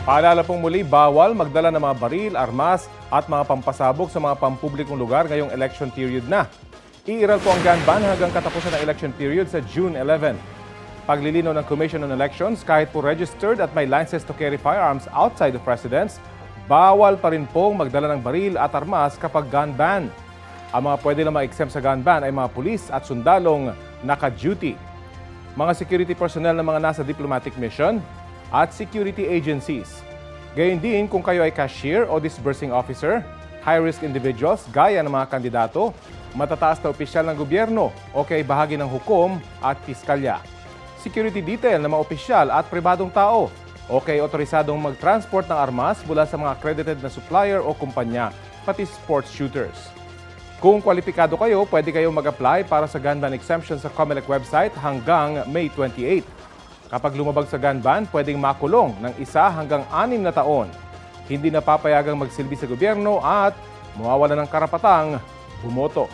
Paalala pong muli, bawal magdala ng mga baril, armas at mga pampasabog sa mga pampublikong lugar ngayong election period na. Iiral po ang gun ban hanggang katapusan ng election period sa June 11. Paglilinaw ng Commission on Elections, kahit po registered at may license to carry firearms outside the residence, bawal pa rin pong magdala ng baril at armas kapag gun ban. Ang mga pwede na ma-exempt sa gun ban ay mga pulis at sundalong naka-duty, mga security personnel ng mga nasa diplomatic mission, at security agencies. Gayon din kung kayo ay cashier o disbursing officer, high-risk individuals gaya ng mga kandidato, matataas na opisyal ng gobyerno o kay bahagi ng hukom at piskalya. Security detail ng mga opisyal at pribadong tao o kay otorisadong mag-transport ng armas mula sa mga accredited na supplier o kumpanya, pati sports shooters. Kung kwalipikado kayo, pwede kayong mag-apply para sa gun ban exemption sa COMELEC website hanggang May 28. Kapag lumabag sa gun ban, pwedeng makulong ng 1 hanggang 6 na taon. Hindi na papayagang magsilbi sa gobyerno at mawawala ng karapatang bumoto.